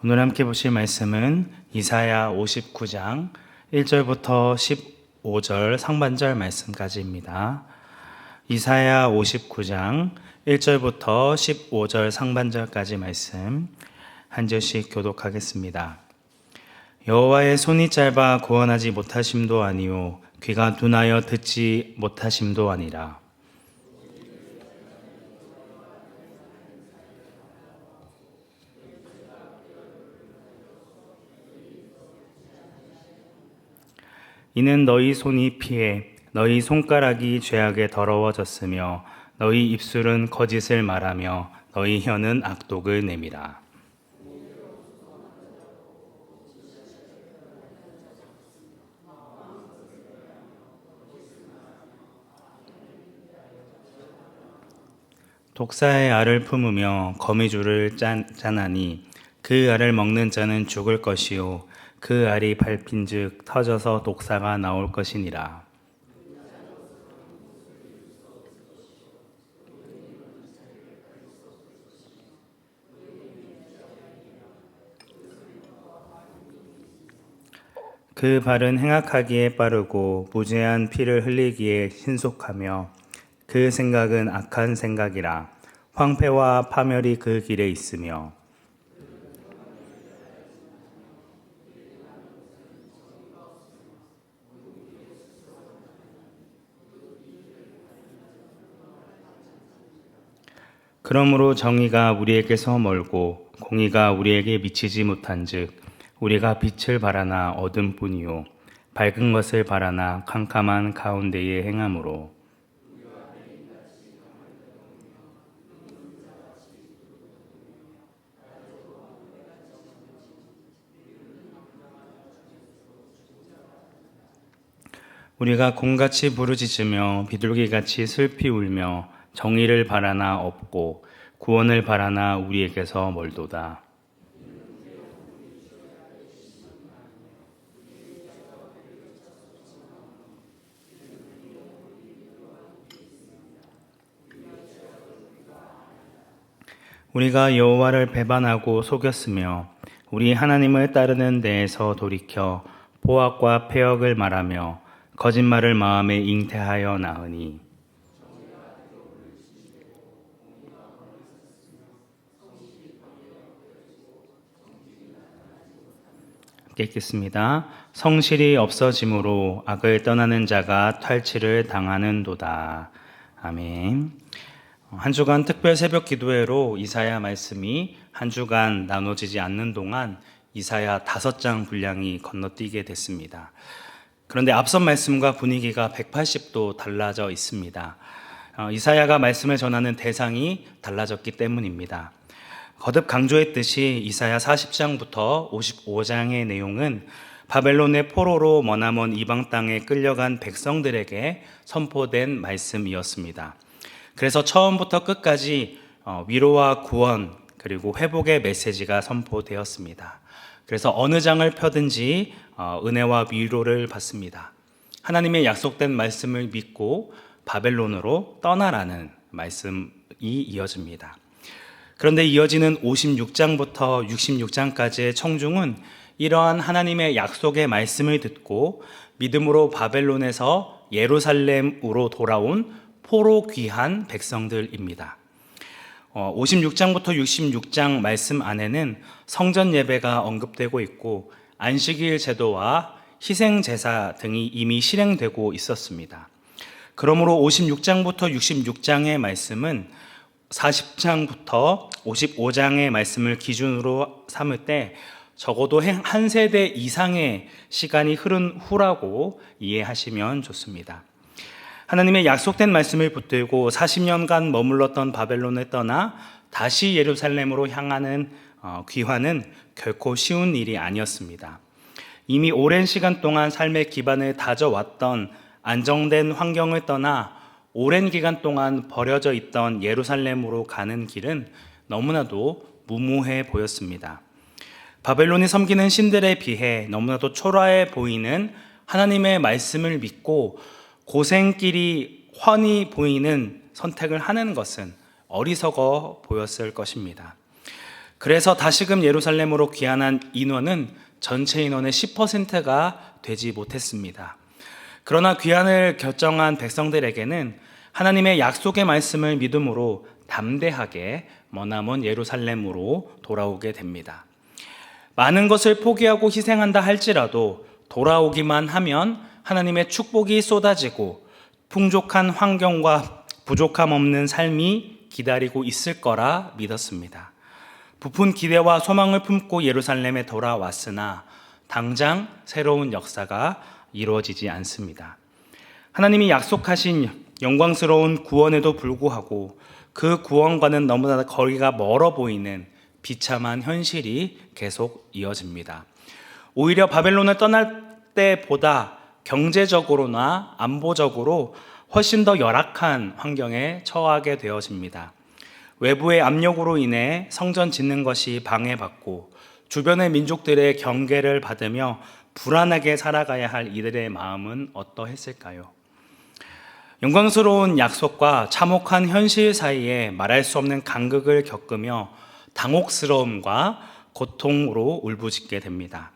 오늘 함께 보실 말씀은 이사야 59장 1절부터 15절 상반절 말씀까지입니다. 이사야 59장 1절부터 15절 상반절까지 말씀 한 절씩 교독하겠습니다. 여호와의 손이 짧아 구원하지 못하심도 아니요 귀가 둔하여 듣지 못하심도 아니라. 이는 너희 손이 피해 너희 손가락이 죄악에 더러워졌으며 너희 입술은 거짓을 말하며 너희 혀는 악독을 내밀어. 독사의 알을 품으며 거미줄을 짜나니 그 알을 먹는 자는 죽을 것이요 그 알이 밟힌즉 터져서 독사가 나올 것이니라. 그 발은 행악하기에 빠르고 무죄한 피를 흘리기에 신속하며 그 생각은 악한 생각이라. 황폐와 파멸이 그 길에 있으며 그러므로 정의가 우리에게서 멀고 공의가 우리에게 미치지 못한즉 우리가 빛을 바라나 어둠뿐이요 밝은 것을 바라나 캄캄한 가운데에 행함으로. 우리가 곰같이 부르짖으며 비둘기같이 슬피 울며 정의를 바라나 없고 구원을 바라나 우리에게서 멀도다. 우리가 여호와를 배반하고 속였으며 우리 하나님을 따르는 데에서 돌이켜 포악과 패역을 말하며 거짓말을 마음에 잉태하여 낳으니. 함께 읽겠습니다. 성실이 없어짐으로 악을 떠나는 자가 탈취를 당하는도다. 아멘. 한 주간 특별 새벽 기도회로 이사야 말씀이 한 주간 나눠지지 않는 동안 이사야 5장 분량이 건너뛰게 됐습니다. 그런데 앞선 말씀과 분위기가 180도 달라져 있습니다. 이사야가 말씀을 전하는 대상이 달라졌기 때문입니다. 거듭 강조했듯이 이사야 40장부터 55장의 내용은 바벨론의 포로로 머나먼 이방 땅에 끌려간 백성들에게 선포된 말씀이었습니다. 그래서 처음부터 끝까지 위로와 구원 그리고 회복의 메시지가 선포되었습니다. 그래서 어느 장을 펴든지 은혜와 위로를 받습니다. 하나님의 약속된 말씀을 믿고 바벨론으로 떠나라는 말씀이 이어집니다. 그런데 이어지는 56장부터 66장까지의 청중은 이러한 하나님의 약속의 말씀을 듣고 믿음으로 바벨론에서 예루살렘으로 돌아온 포로 귀한 백성들입니다. 56장부터 66장 말씀 안에는 성전 예배가 언급되고 있고 안식일 제도와 희생 제사 등이 이미 실행되고 있었습니다. 그러므로 56장부터 66장의 말씀은 40장부터 55장의 말씀을 기준으로 삼을 때 적어도 한 세대 이상의 시간이 흐른 후라고 이해하시면 좋습니다. 하나님의 약속된 말씀을 붙들고 40년간 머물렀던 바벨론을 떠나 다시 예루살렘으로 향하는 귀환은 결코 쉬운 일이 아니었습니다. 이미 오랜 시간 동안 삶의 기반을 다져왔던 안정된 환경을 떠나 오랜 기간 동안 버려져 있던 예루살렘으로 가는 길은 너무나도 무모해 보였습니다. 바벨론이 섬기는 신들에 비해 너무나도 초라해 보이는 하나님의 말씀을 믿고 고생길이 훤히 보이는 선택을 하는 것은 어리석어 보였을 것입니다. 그래서 다시금 예루살렘으로 귀환한 인원은 전체 인원의 10%가 되지 못했습니다. 그러나 귀환을 결정한 백성들에게는 하나님의 약속의 말씀을 믿음으로 담대하게 머나먼 예루살렘으로 돌아오게 됩니다. 많은 것을 포기하고 희생한다 할지라도 돌아오기만 하면 하나님의 축복이 쏟아지고 풍족한 환경과 부족함 없는 삶이 기다리고 있을 거라 믿었습니다. 부푼 기대와 소망을 품고 예루살렘에 돌아왔으나 당장 새로운 역사가 이루어지지 않습니다. 하나님이 약속하신 영광스러운 구원에도 불구하고 그 구원과는 너무나 거리가 멀어 보이는 비참한 현실이 계속 이어집니다. 오히려 바벨론을 떠날 때보다 경제적으로나 안보적으로 훨씬 더 열악한 환경에 처하게 되어집니다. 외부의 압력으로 인해 성전 짓는 것이 방해받고 주변의 민족들의 경계를 받으며 불안하게 살아가야 할 이들의 마음은 어떠했을까요? 영광스러운 약속과 참혹한 현실 사이에 말할 수 없는 간극을 겪으며 당혹스러움과 고통으로 울부짖게 됩니다.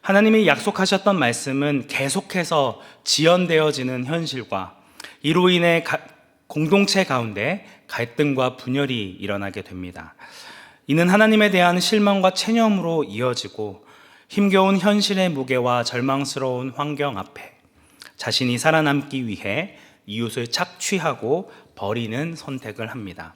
하나님이 약속하셨던 말씀은 계속해서 지연되어지는 현실과 이로 인해 공동체 가운데 갈등과 분열이 일어나게 됩니다. 이는 하나님에 대한 실망과 체념으로 이어지고 힘겨운 현실의 무게와 절망스러운 환경 앞에 자신이 살아남기 위해 이웃을 착취하고 버리는 선택을 합니다.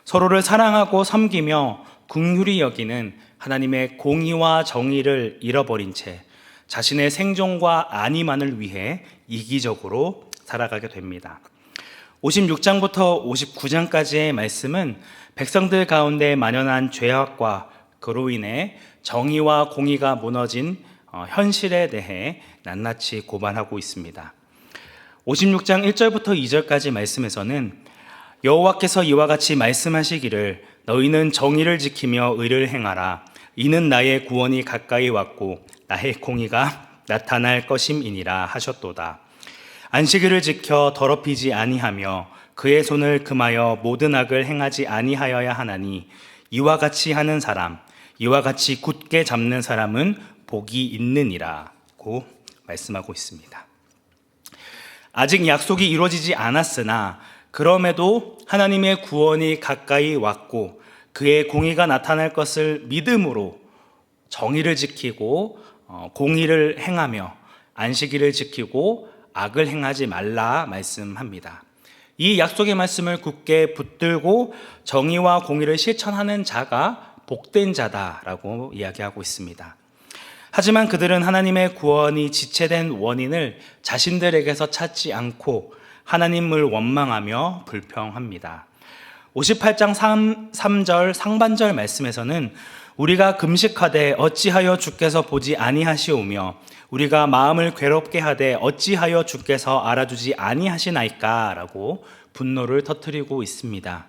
서로를 사랑하고 섬기며 긍휼히 여기는 하나님의 공의와 정의를 잃어버린 채 자신의 생존과 안위만을 위해 이기적으로 살아가게 됩니다. 56장부터 59장까지의 말씀은 백성들 가운데 만연한 죄악과 그로 인해 정의와 공의가 무너진 현실에 대해 낱낱이 고발하고 있습니다. 56장 1절부터 2절까지 말씀에서는 여호와께서 이와 같이 말씀하시기를 너희는 정의를 지키며 의를 행하라. 이는 나의 구원이 가까이 왔고 나의 공의가 나타날 것임이니라 하셨도다. 안식일을 지켜 더럽히지 아니하며 그의 손을 금하여 모든 악을 행하지 아니하여야 하나니 이와 같이 하는 사람, 이와 같이 굳게 잡는 사람은 복이 있느니라고 말씀하고 있습니다. 아직 약속이 이루어지지 않았으나 그럼에도 하나님의 구원이 가까이 왔고 그의 공의가 나타날 것을 믿음으로 정의를 지키고 공의를 행하며 안식일을 지키고 악을 행하지 말라 말씀합니다. 이 약속의 말씀을 굳게 붙들고 정의와 공의를 실천하는 자가 복된 자다라고 이야기하고 있습니다. 하지만 그들은 하나님의 구원이 지체된 원인을 자신들에게서 찾지 않고 하나님을 원망하며 불평합니다. 58장 3절 상반절 말씀에서는 우리가 금식하되 어찌하여 주께서 보지 아니하시오며 우리가 마음을 괴롭게 하되 어찌하여 주께서 알아주지 아니하시나이까 라고 분노를 터뜨리고 있습니다.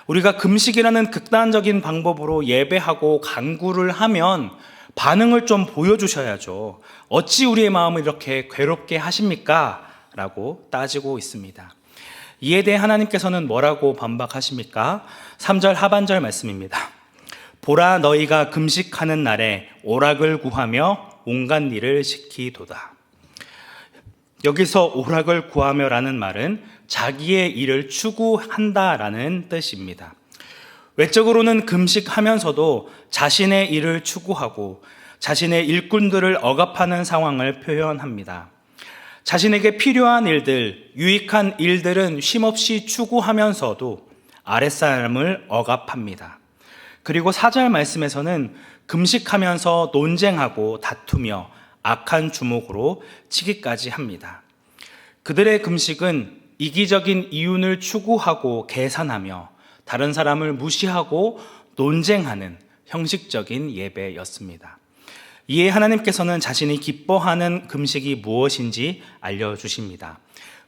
우리가 금식이라는 극단적인 방법으로 예배하고 간구를 하면 반응을 좀 보여주셔야죠. 어찌 우리의 마음을 이렇게 괴롭게 하십니까? 라고 따지고 있습니다. 이에 대해 하나님께서는 뭐라고 반박하십니까? 3절 하반절 말씀입니다. 보라 너희가 금식하는 날에 오락을 구하며 온갖 일을 시키도다. 여기서 오락을 구하며라는 말은 자기의 일을 추구한다라는 뜻입니다. 외적으로는 금식하면서도 자신의 일을 추구하고 자신의 일꾼들을 억압하는 상황을 표현합니다. 자신에게 필요한 일들, 유익한 일들은 쉼없이 추구하면서도 아랫사람을 억압합니다. 그리고 4절 말씀에서는 금식하면서 논쟁하고 다투며 악한 주먹으로 치기까지 합니다. 그들의 금식은 이기적인 이윤을 추구하고 계산하며 다른 사람을 무시하고 논쟁하는 형식적인 예배였습니다. 이에 하나님께서는 자신이 기뻐하는 금식이 무엇인지 알려주십니다.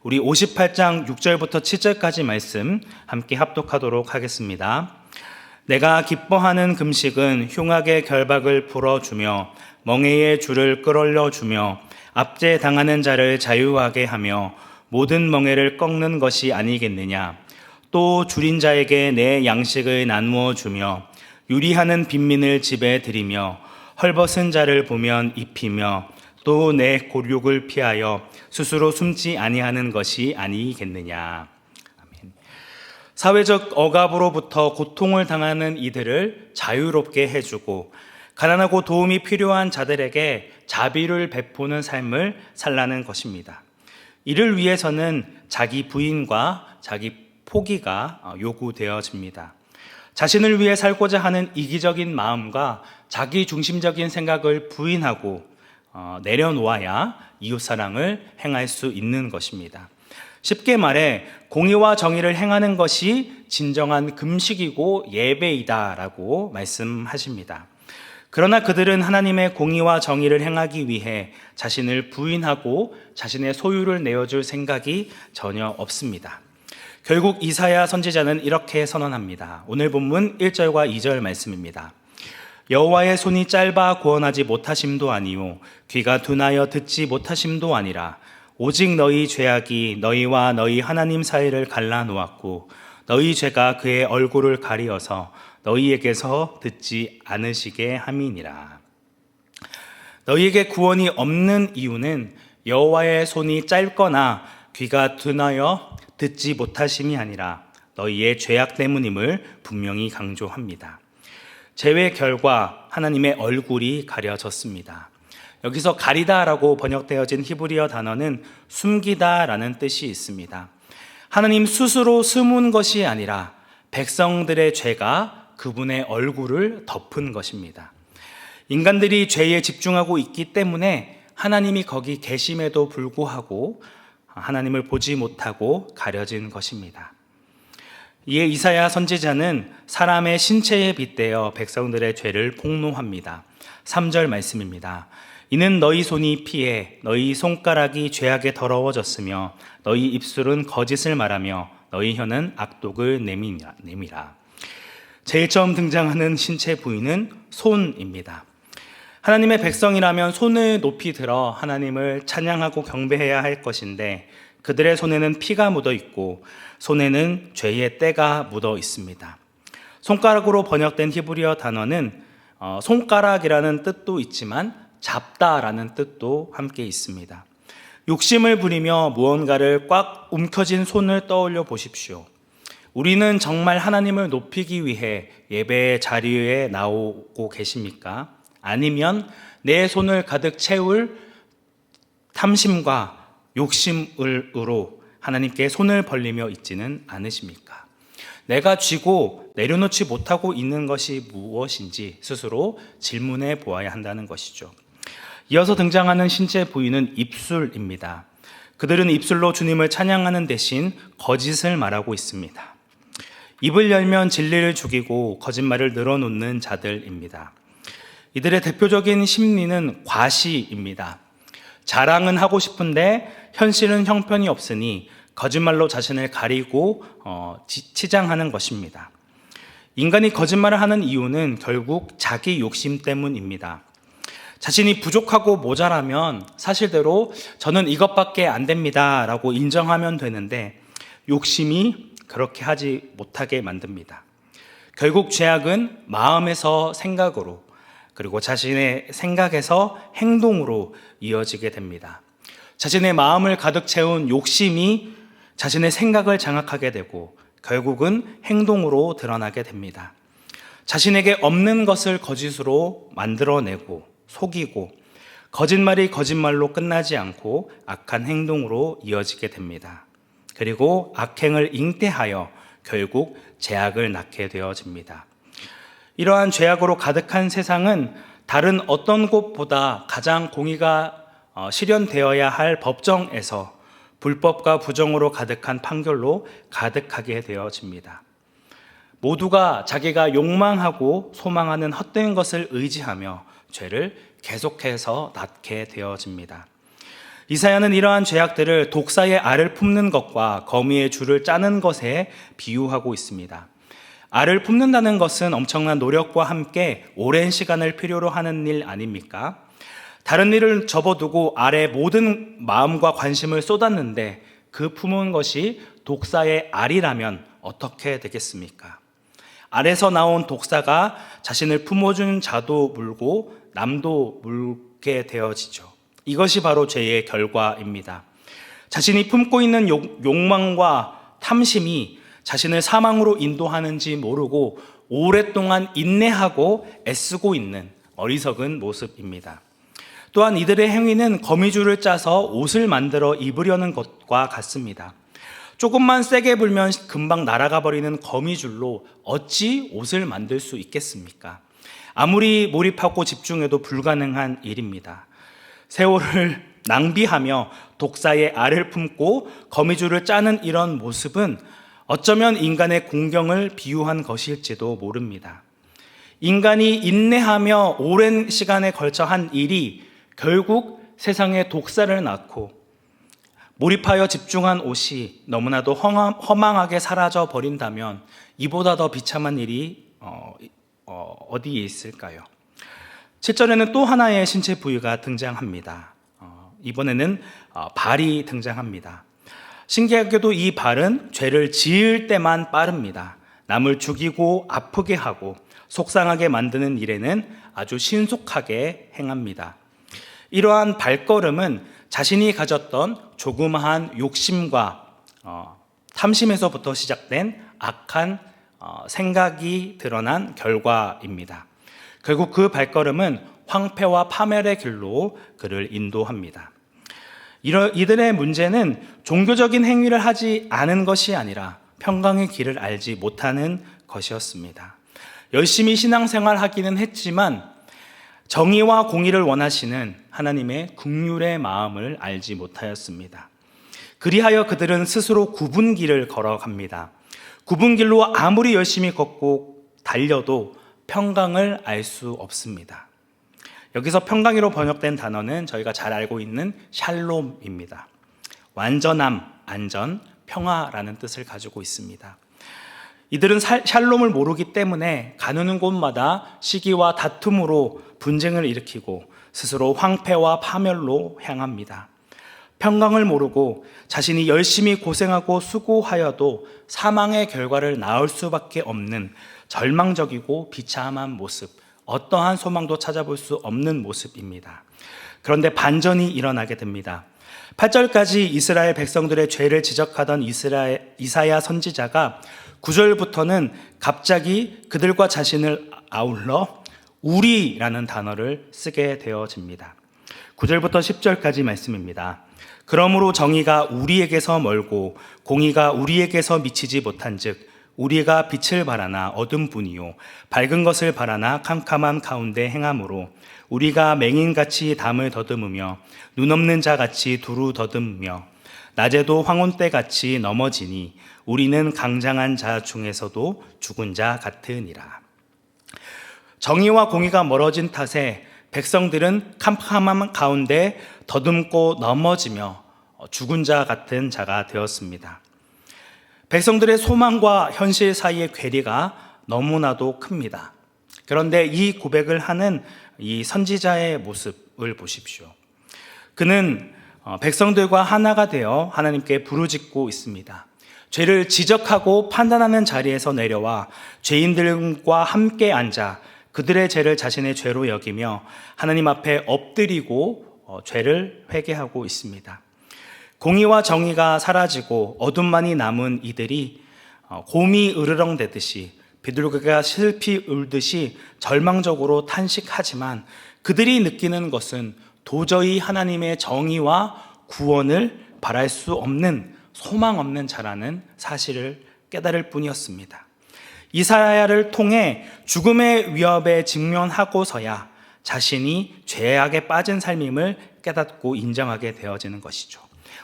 우리 58장 6절부터 7절까지 말씀 함께 합독하도록 하겠습니다. 내가 기뻐하는 금식은 흉악의 결박을 풀어주며 멍에의 줄을 끌어올려주며 압제당하는 자를 자유하게 하며 모든 멍에를 꺾는 것이 아니겠느냐. 또 줄인 자에게 내 양식을 나누어 주며 유리하는 빈민을 집에 들이며 헐벗은 자를 보면 입히며 또 내 곤욕을 피하여 스스로 숨지 아니하는 것이 아니겠느냐. 아멘. 사회적 억압으로부터 고통을 당하는 이들을 자유롭게 해주고 가난하고 도움이 필요한 자들에게 자비를 베푸는 삶을 살라는 것입니다. 이를 위해서는 자기 부인과 자기 포기가 요구되어집니다. 자신을 위해 살고자 하는 이기적인 마음과 자기 중심적인 생각을 부인하고 내려놓아야 이웃사랑을 행할 수 있는 것입니다. 쉽게 말해 공의와 정의를 행하는 것이 진정한 금식이고 예배이다라고 말씀하십니다. 그러나 그들은 하나님의 공의와 정의를 행하기 위해 자신을 부인하고 자신의 소유를 내어줄 생각이 전혀 없습니다. 결국 이사야 선지자는 이렇게 선언합니다. 오늘 본문 1절과 2절 말씀입니다. 여호와의 손이 짧아 구원하지 못하심도 아니요 귀가 둔하여 듣지 못하심도 아니라 오직 너희 죄악이 너희와 너희 하나님 사이를 갈라놓았고 너희 죄가 그의 얼굴을 가리어서 너희에게서 듣지 않으시게 함이니라. 너희에게 구원이 없는 이유는 여호와의 손이 짧거나 귀가 둔하여 듣지 못하심이 아니라 너희의 죄악 때문임을 분명히 강조합니다. 죄의 결과 하나님의 얼굴이 가려졌습니다. 여기서 가리다라고 번역되어진 히브리어 단어는 숨기다라는 뜻이 있습니다. 하나님 스스로 숨은 것이 아니라 백성들의 죄가 그분의 얼굴을 덮은 것입니다. 인간들이 죄에 집중하고 있기 때문에 하나님이 거기 계심에도 불구하고 하나님을 보지 못하고 가려진 것입니다. 이에 이사야 선지자는 사람의 신체에 빗대어 백성들의 죄를 폭로합니다. 3절 말씀입니다. 이는 너희 손이 피해 너희 손가락이 죄악에 더러워졌으며 너희 입술은 거짓을 말하며 너희 혀는 악독을 내미라. 제일 처음 등장하는 신체 부위는 손입니다. 하나님의 백성이라면 손을 높이 들어 하나님을 찬양하고 경배해야 할 것인데 그들의 손에는 피가 묻어 있고 손에는 죄의 때가 묻어 있습니다. 손가락으로 번역된 히브리어 단어는 손가락이라는 뜻도 있지만 잡다라는 뜻도 함께 있습니다. 욕심을 부리며 무언가를 꽉 움켜쥔 손을 떠올려 보십시오. 우리는 정말 하나님을 높이기 위해 예배의 자리에 나오고 계십니까? 아니면 내 손을 가득 채울 탐심과 욕심으로 하나님께 손을 벌리며 있지는 않으십니까? 내가 쥐고 내려놓지 못하고 있는 것이 무엇인지 스스로 질문해 보아야 한다는 것이죠. 이어서 등장하는 신체 부위는 입술입니다. 그들은 입술로 주님을 찬양하는 대신 거짓을 말하고 있습니다. 입을 열면 진리를 죽이고 거짓말을 늘어놓는 자들입니다. 이들의 대표적인 심리는 과시입니다. 자랑은 하고 싶은데 현실은 형편이 없으니 거짓말로 자신을 가리고 치장하는 것입니다. 인간이 거짓말을 하는 이유는 결국 자기 욕심 때문입니다. 자신이 부족하고 모자라면 사실대로 저는 이것밖에 안 됩니다 라고 인정하면 되는데 욕심이 그렇게 하지 못하게 만듭니다. 결국 죄악은 마음에서 생각으로 그리고 자신의 생각에서 행동으로 이어지게 됩니다. 자신의 마음을 가득 채운 욕심이 자신의 생각을 장악하게 되고 결국은 행동으로 드러나게 됩니다. 자신에게 없는 것을 거짓으로 만들어내고 속이고 거짓말이 거짓말로 끝나지 않고 악한 행동으로 이어지게 됩니다. 그리고 악행을 잉태하여 결국 죄악을 낳게 되어집니다. 이러한 죄악으로 가득한 세상은 다른 어떤 곳보다 가장 공의가 실현되어야 할 법정에서 불법과 부정으로 가득한 판결로 가득하게 되어집니다. 모두가 자기가 욕망하고 소망하는 헛된 것을 의지하며 죄를 계속해서 낳게 되어집니다. 이사야는 이러한 죄악들을 독사의 알을 품는 것과 거미의 줄을 짜는 것에 비유하고 있습니다. 알을 품는다는 것은 엄청난 노력과 함께 오랜 시간을 필요로 하는 일 아닙니까? 다른 일을 접어두고 알에 모든 마음과 관심을 쏟았는데 그 품은 것이 독사의 알이라면 어떻게 되겠습니까? 알에서 나온 독사가 자신을 품어준 자도 물고 남도 물게 되어지죠. 이것이 바로 죄의 결과입니다. 자신이 품고 있는 욕망과 탐심이 자신을 사망으로 인도하는지 모르고 오랫동안 인내하고 애쓰고 있는 어리석은 모습입니다. 또한 이들의 행위는 거미줄을 짜서 옷을 만들어 입으려는 것과 같습니다. 조금만 세게 불면 금방 날아가 버리는 거미줄로 어찌 옷을 만들 수 있겠습니까? 아무리 몰입하고 집중해도 불가능한 일입니다. 세월을 낭비하며 독사의 알을 품고 거미줄을 짜는 이런 모습은 어쩌면 인간의 공경을 비유한 것일지도 모릅니다. 인간이 인내하며 오랜 시간에 걸쳐 한 일이 결국 세상에 독사를 낳고 몰입하여 집중한 옷이 너무나도 허망하게 사라져 버린다면 이보다 더 비참한 일이 어디에 있을까요? 7절에는 또 하나의 신체 부위가 등장합니다. 이번에는 발이 등장합니다. 신기하게도 이 발은 죄를 지을 때만 빠릅니다. 남을 죽이고 아프게 하고 속상하게 만드는 일에는 아주 신속하게 행합니다. 이러한 발걸음은 자신이 가졌던 조그마한 욕심과 탐심에서부터 시작된 악한 생각이 드러난 결과입니다. 결국 그 발걸음은 황폐와 파멸의 길로 그를 인도합니다. 이들의 문제는 종교적인 행위를 하지 않은 것이 아니라 평강의 길을 알지 못하는 것이었습니다. 열심히 신앙생활 하기는 했지만 정의와 공의를 원하시는 하나님의 긍휼의 마음을 알지 못하였습니다. 그리하여 그들은 스스로 굽은 길을 걸어갑니다. 굽은 길로 아무리 열심히 걷고 달려도 평강을 알 수 없습니다. 여기서 평강이로 번역된 단어는 저희가 잘 알고 있는 샬롬입니다. 완전함, 안전, 평화라는 뜻을 가지고 있습니다. 이들은 샬롬을 모르기 때문에 가는 곳마다 시기와 다툼으로 분쟁을 일으키고 스스로 황폐와 파멸로 향합니다. 평강을 모르고 자신이 열심히 고생하고 수고하여도 사망의 결과를 낳을 수밖에 없는 절망적이고 비참한 모습, 어떠한 소망도 찾아볼 수 없는 모습입니다. 그런데 반전이 일어나게 됩니다. 8절까지 이스라엘 백성들의 죄를 지적하던 이사야 선지자가 9절부터는 갑자기 그들과 자신을 아울러 우리라는 단어를 쓰게 되어집니다. 9절부터 10절까지 말씀입니다. 그러므로 정의가 우리에게서 멀고 공의가 우리에게서 미치지 못한즉 우리가 빛을 바라나 어둠뿐이요 밝은 것을 바라나 캄캄한 가운데 행함으로 우리가 맹인같이 담을 더듬으며 눈 없는 자같이 두루 더듬으며 낮에도 황혼때같이 넘어지니 우리는 강장한 자 중에서도 죽은 자 같으니라. 정의와 공의가 멀어진 탓에 백성들은 캄캄한 가운데 더듬고 넘어지며 죽은 자 같은 자가 되었습니다. 백성들의 소망과 현실 사이의 괴리가 너무나도 큽니다. 그런데 이 고백을 하는 이 선지자의 모습을 보십시오. 그는 백성들과 하나가 되어 하나님께 부르짖고 있습니다. 죄를 지적하고 판단하는 자리에서 내려와 죄인들과 함께 앉아 그들의 죄를 자신의 죄로 여기며 하나님 앞에 엎드리고 죄를 회개하고 있습니다. 공의와 정의가 사라지고 어둠만이 남은 이들이 곰이 으르렁대듯이 비둘기가 슬피 울듯이 절망적으로 탄식하지만 그들이 느끼는 것은 도저히 하나님의 정의와 구원을 바랄 수 없는 소망 없는 자라는 사실을 깨달을 뿐이었습니다. 이사야를 통해 죽음의 위협에 직면하고서야 자신이 죄악에 빠진 삶임을 깨닫고 인정하게 되어지는 것이죠.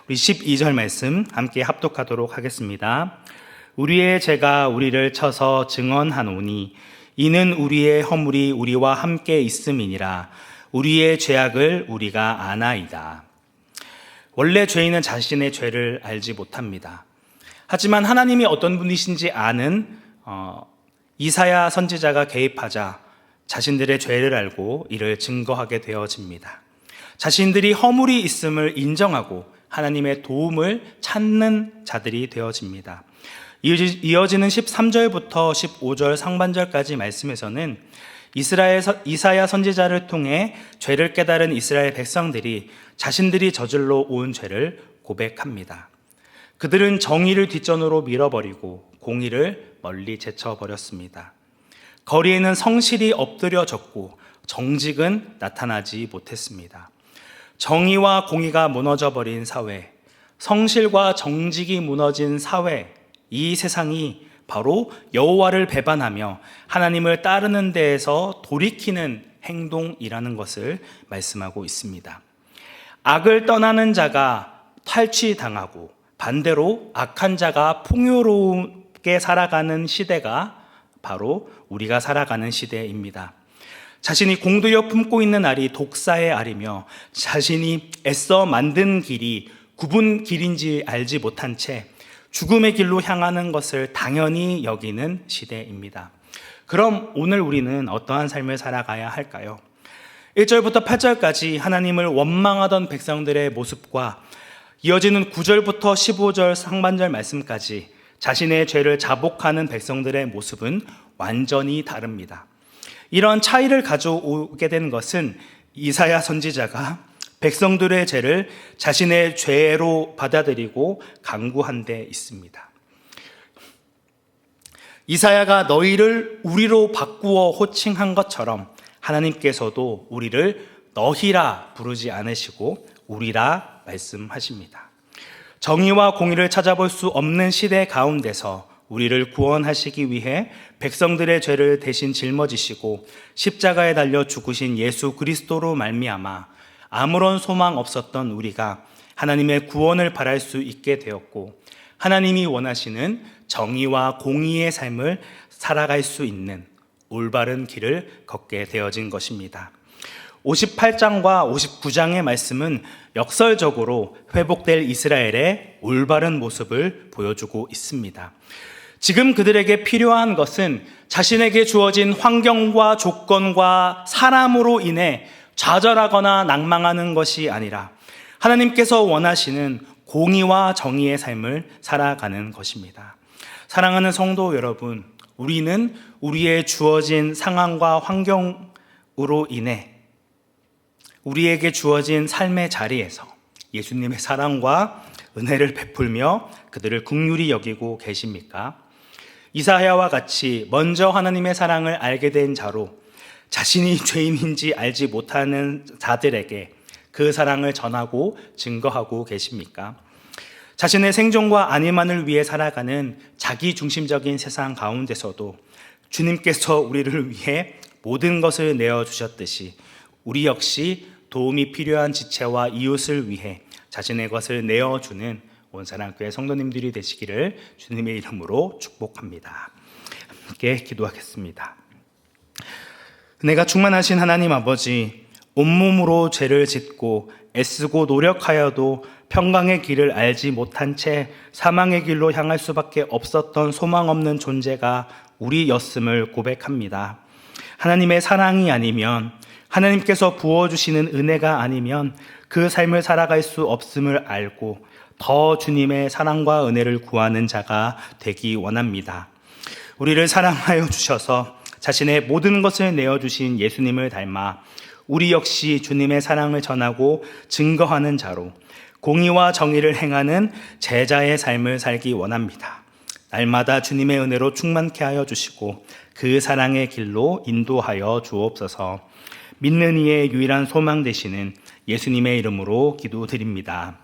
우리 12절 말씀 함께 합독하도록 하겠습니다. 우리의 죄가 우리를 쳐서 증언하노니 이는 우리의 허물이 우리와 함께 있음이니라. 우리의 죄악을 우리가 아나이다. 원래 죄인은 자신의 죄를 알지 못합니다. 하지만 하나님이 어떤 분이신지 아는 이사야 선지자가 개입하자 자신들의 죄를 알고 이를 증거하게 되어집니다. 자신들이 허물이 있음을 인정하고 하나님의 도움을 찾는 자들이 되어집니다. 이어지는 13절부터 15절 상반절까지 말씀에서는 이사야 선지자를 통해 죄를 깨달은 이스라엘 백성들이 자신들이 저질러 온 죄를 고백합니다. 그들은 정의를 뒷전으로 밀어버리고 공의를 멀리 제쳐버렸습니다. 거리에는 성실이 엎드려졌고 정직은 나타나지 못했습니다. 정의와 공의가 무너져버린 사회, 성실과 정직이 무너진 사회, 이 세상이 바로 여호와를 배반하며 하나님을 따르는 데에서 돌이키는 행동이라는 것을 말씀하고 있습니다. 악을 떠나는 자가 탈취당하고 반대로 악한 자가 풍요롭게 살아가는 시대가 바로 우리가 살아가는 시대입니다. 자신이 공들여 품고 있는 알이 독사의 알이며 자신이 애써 만든 길이 굽은 길인지 알지 못한 채 죽음의 길로 향하는 것을 당연히 여기는 시대입니다. 그럼 오늘 우리는 어떠한 삶을 살아가야 할까요? 1절부터 8절까지 하나님을 원망하던 백성들의 모습과 이어지는 9절부터 15절 상반절 말씀까지 자신의 죄를 자복하는 백성들의 모습은 완전히 다릅니다. 이런 차이를 가져오게 된 것은 이사야 선지자가 백성들의 죄를 자신의 죄로 받아들이고 간구한 데 있습니다. 이사야가 너희를 우리로 바꾸어 호칭한 것처럼 하나님께서도 우리를 너희라 부르지 않으시고 우리라 말씀하십니다. 정의와 공의를 찾아볼 수 없는 시대 가운데서 우리를 구원하시기 위해 백성들의 죄를 대신 짊어지시고 십자가에 달려 죽으신 예수 그리스도로 말미암아 아무런 소망 없었던 우리가 하나님의 구원을 바랄 수 있게 되었고 하나님이 원하시는 정의와 공의의 삶을 살아갈 수 있는 올바른 길을 걷게 되어진 것입니다. 58장과 59장의 말씀은 역설적으로 회복될 이스라엘의 올바른 모습을 보여주고 있습니다. 지금 그들에게 필요한 것은 자신에게 주어진 환경과 조건과 사람으로 인해 좌절하거나 낭망하는 것이 아니라 하나님께서 원하시는 공의와 정의의 삶을 살아가는 것입니다. 사랑하는 성도 여러분, 우리는 우리의 주어진 상황과 환경으로 인해 우리에게 주어진 삶의 자리에서 예수님의 사랑과 은혜를 베풀며 그들을 긍휼히 여기고 계십니까? 이사야와 같이 먼저 하나님의 사랑을 알게 된 자로 자신이 죄인인지 알지 못하는 자들에게 그 사랑을 전하고 증거하고 계십니까? 자신의 생존과 안위만을 위해 살아가는 자기중심적인 세상 가운데서도 주님께서 우리를 위해 모든 것을 내어주셨듯이 우리 역시 도움이 필요한 지체와 이웃을 위해 자신의 것을 내어주는 온사랑교회 성도님들이 되시기를 주님의 이름으로 축복합니다. 함께 기도하겠습니다. 은혜가 충만하신 하나님 아버지, 온몸으로 죄를 짓고 애쓰고 노력하여도 평강의 길을 알지 못한 채 사망의 길로 향할 수밖에 없었던 소망 없는 존재가 우리였음을 고백합니다. 하나님의 사랑이 아니면, 하나님께서 부어주시는 은혜가 아니면 그 삶을 살아갈 수 없음을 알고 더 주님의 사랑과 은혜를 구하는 자가 되기 원합니다. 우리를 사랑하여 주셔서 자신의 모든 것을 내어주신 예수님을 닮아 우리 역시 주님의 사랑을 전하고 증거하는 자로 공의와 정의를 행하는 제자의 삶을 살기 원합니다. 날마다 주님의 은혜로 충만케 하여 주시고 그 사랑의 길로 인도하여 주옵소서. 믿는 이의 유일한 소망 되시는 예수님의 이름으로 기도드립니다.